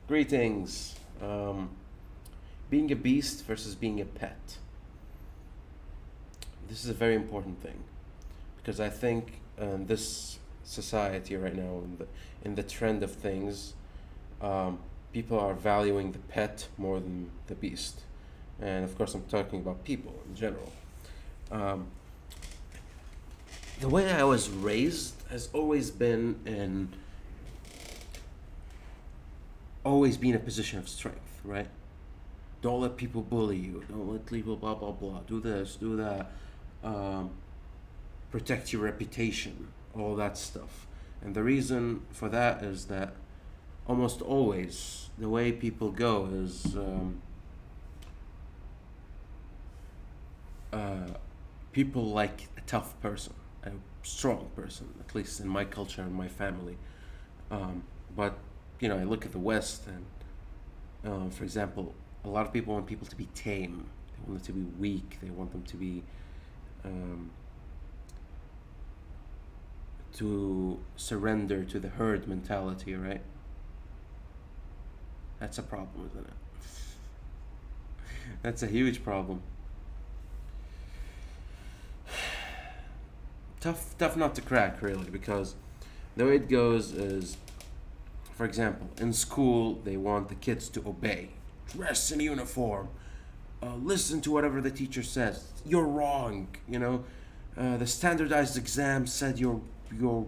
Greetings. Being a beast versus being a pet. This is a very important thing because I think in this society right now, in the trend of things, people are valuing the pet more than the beast. And of course, I'm talking about people in general. Um, the way I was raised has always been a position of strength, right? Don't let people bully you. Don't let people blah blah blah. Do this, do that. Um, Protect your reputation, all that stuff. And the reason for that is that almost always the way people go is uh, people like a tough person, a strong person, at least in my culture and my family. But I look at the West, and for example, a lot of people want people to be tame. They want them to be weak. They want them um, to surrender to the herd mentality, right? That's a problem, isn't it? That's a huge problem. Tough not to crack, really, because the way it goes is, for example, in school they want the kids to obey, dress in uniform, listen to whatever the teacher says. You're wrong, the standardized exam said you're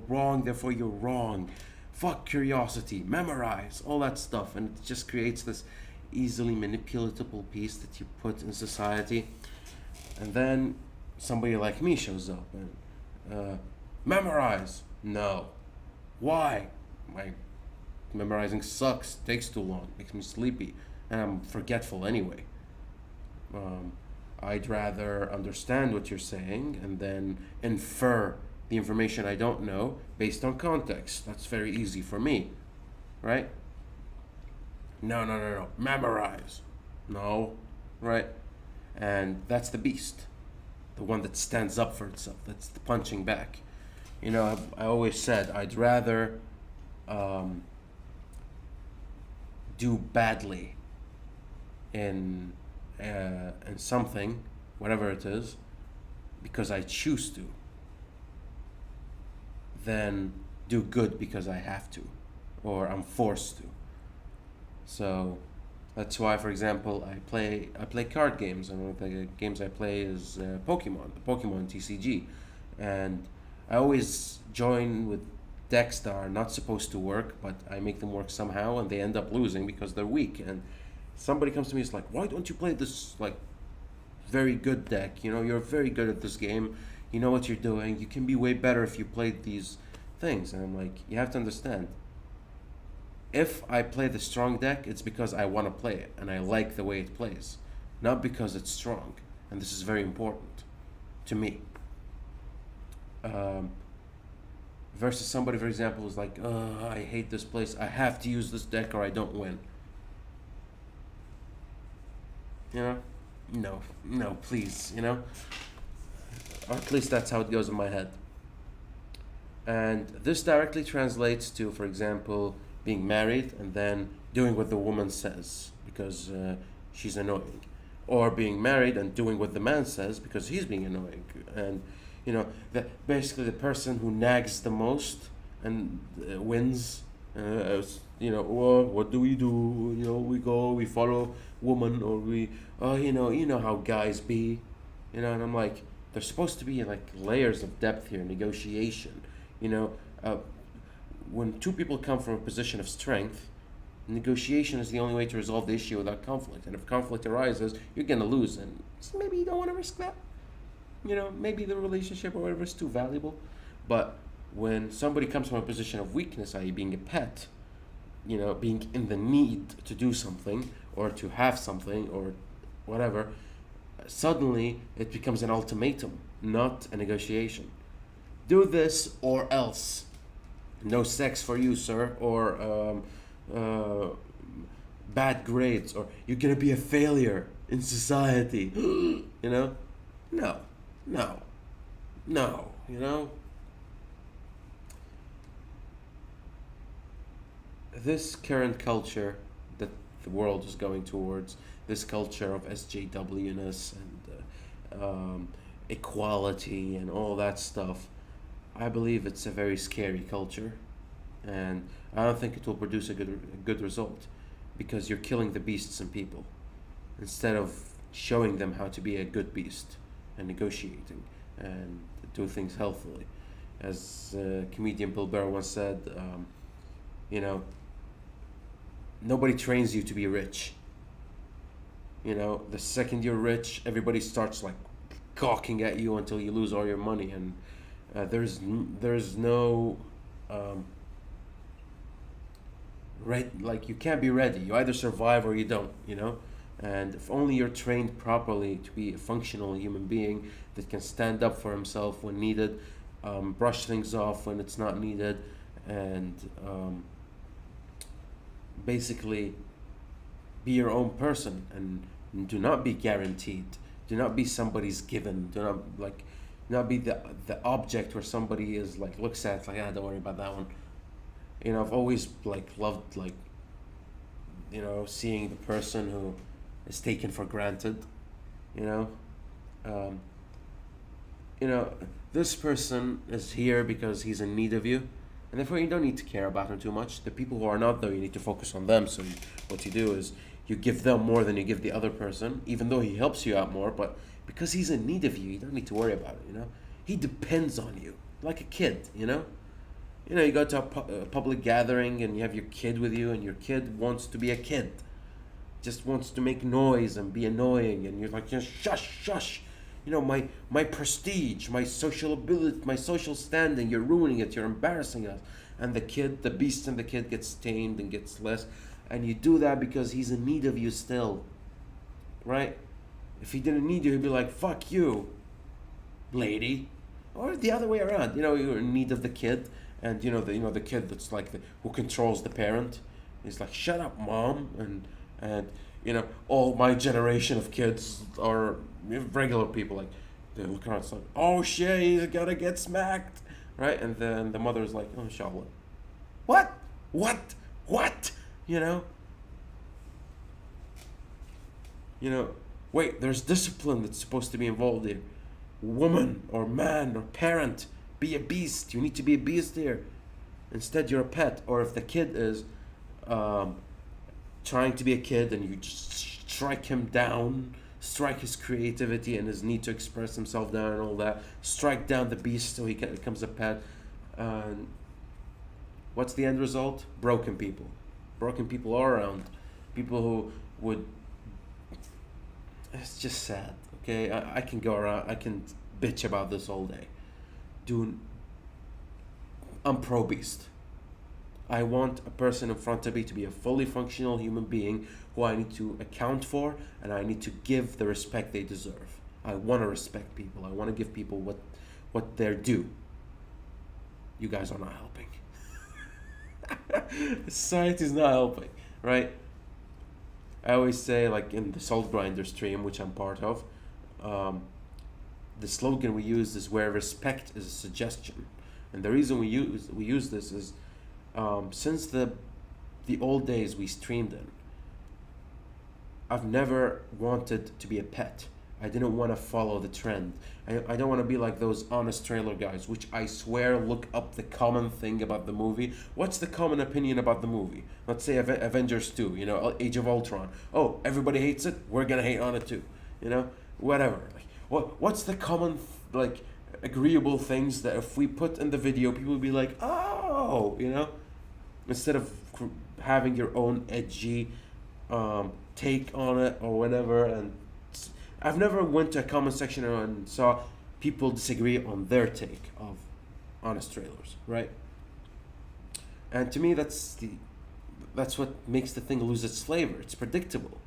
wrong, therefore you're wrong. Fuck curiosity, memorize, all that stuff, and it just creates this easily manipulatable piece that you put in society. And then somebody like me shows up and memorize. No. Why? My memorizing sucks, takes too long, makes me sleepy, and I'm forgetful anyway. Um, I'd rather understand what you're saying and then infer the information I don't know based on context. That's very easy for me, right? No, no, no, no. Memorize. No, right? And that's the beast, the one that stands up for itself. That's the punching back. I always said I'd rather um, do badly in something, whatever it is, because I choose to, than do good because I have to, or I'm forced to. So that's why, for example, I play card games, and one of the games I play is Pokemon, the Pokemon TCG, and I always join with decks that are not supposed to work, but I make them work somehow, and they end up losing because they're weak. And somebody comes to me, it's like, why don't you play this like very good deck? You're very good at this game. You know what you're doing. You can be way better if you played these things. And I'm like, you have to understand. If I play the strong deck, it's because I want to play it and I like the way it plays, not because it's strong. And this is very important to me. Um, Versus somebody, for example, who's like, I hate this place. I have to use this deck or I don't win. You know? No, no, please, Or at least that's how it goes in my head. And this directly translates to, for example, being married and then doing what the woman says because she's annoying. Or being married and doing what the man says because he's being annoying. And, basically the person who nags the most and wins. Well, what do? We follow woman, or you know how guys be, and I'm like, there's supposed to be like layers of depth here, negotiation, you know, uh, when two people come from a position of strength, negotiation is the only way to resolve the issue without conflict, and if conflict arises, you're gonna lose, and so maybe you don't want to risk that, maybe the relationship or whatever is too valuable, but when somebody comes from a position of weakness, i.e. being a pet, being in the need to do something or to have something or whatever, suddenly it becomes an ultimatum, not a negotiation. Do this or else. No sex for you, sir, or bad grades, or you're gonna be a failure in society. No, no, no, This current culture that the world is going towards, this culture of SJWness and equality and all that stuff. I believe it's a very scary culture, and I don't think it will produce a good result, because you're killing the beasts in people instead of showing them how to be a good beast and negotiating and do things healthily. As comedian Bill Burr once said, you know, nobody trains you to be rich. You know, the second you're rich, everybody starts like gawking at you until you lose all your money, and there's no like you can't be ready. You either survive or you don't. You know, and if only you're trained properly to be a functional human being that can stand up for himself when needed, brush things off when it's not needed, and basically be your own person, and do not be guaranteed. Do not be somebody's given. Do not like not be the object where somebody is like looks at like, ah, don't worry about that one. You know, I've always like loved like, you know, seeing the person who is taken for granted. You know, um, you know, this person is here because he's in need of you, and therefore you don't need to care about him too much. The people who are not, though, you need to focus on them. So what you do is you give them more than you give the other person, even though he helps you out more. But because he's in need of you, you don't need to worry about it. You know, he depends on you like a kid. You know, you go to a public gathering and you have your kid with you, and your kid wants to be a kid, just wants to make noise and be annoying, and you're like, just shush, shush. You know, my prestige, my social ability, my social standing, you're ruining it, you're embarrassing us. And the kid, the beast in the kid gets tamed and gets less. And you do that because he's in need of you still. Right? If he didn't need you, he'd be like, fuck you, lady. Or the other way around. You know, you're in need of the kid, and the kid that's like who controls the parent. He's like, shut up, mom. And all my generation of kids are regular people. Like, they look around, it's like, oh shit, he's gonna get smacked, right? And then the mother's like, oh, inshallah. What? You know. Wait, there's discipline that's supposed to be involved here. Woman or man or parent, be a beast. You need to be a beast here. Instead, you're a pet. Or if the kid is trying to be a kid, and you just strike him down, strike his creativity and his need to express himself down and all that, strike down the beast so he becomes a pet. And what's the end result? Broken people all around, people who would, it's just sad. Okay, I can go around, I can bitch about this all day. Dude, I'm pro beast. I want a person in front of me to be a fully functional human being who I need to account for, and I need to give the respect they deserve. I want to respect people. I want to give people what they're due. You guys are not helping. Society's not helping, right? I always say, like in the Salt Grinder stream, which I'm part of, the slogan we use is where respect is a suggestion. And the reason we use this is, since the old days we streamed in, I've never wanted to be a pet. I didn't want to follow the trend. I don't want to be like those honest trailer guys, which I swear look up the common thing about the movie. What's the common opinion about the movie? Let's say Avengers 2, Age of Ultron. Oh, everybody hates it, we're gonna hate on it too. Whatever. Like, what's the common, like, agreeable things that if we put in the video, people will be like, oh, instead of having your own edgy take on it or whatever. And I've never went to a comment section and saw people disagree on their take of honest trailers, right? And to me, that's what makes the thing lose its flavor. It's predictable,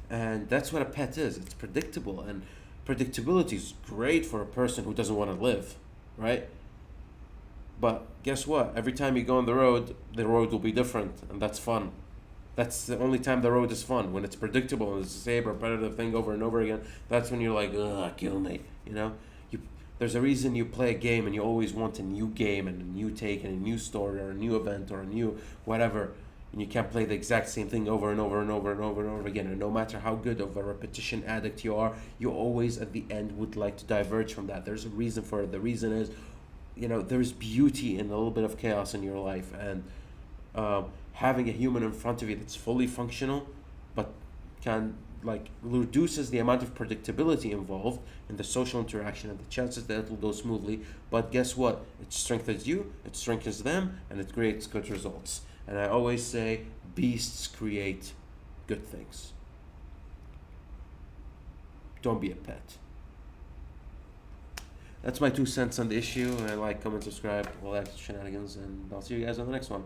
and that's what a pet is. It's predictable, and predictability is great for a person who doesn't want to live, right? But guess what? Every time you go on the road will be different, and that's fun. That's the only time the road is fun, when it's predictable and it's the same repetitive thing over and over again. That's when you're like, ugh, kill me, There's a reason you play a game, and you always want a new game and a new take and a new story or a new event or a new whatever. And you can't play the exact same thing over and over and over and over and over again. And no matter how good of a repetition addict you are, you always at the end would like to diverge from that. There's a reason for it. The reason is, there's beauty in a little bit of chaos in your life, and having a human in front of you that's fully functional, but can reduces the amount of predictability involved in the social interaction and the chances that it will go smoothly. But guess what? It strengthens you, it strengthens them, and it creates good results. And I always say, beasts create good things. Don't be a pet. That's my 2 cents on the issue. And like, comment, subscribe, all that shenanigans, and I'll see you guys on the next one.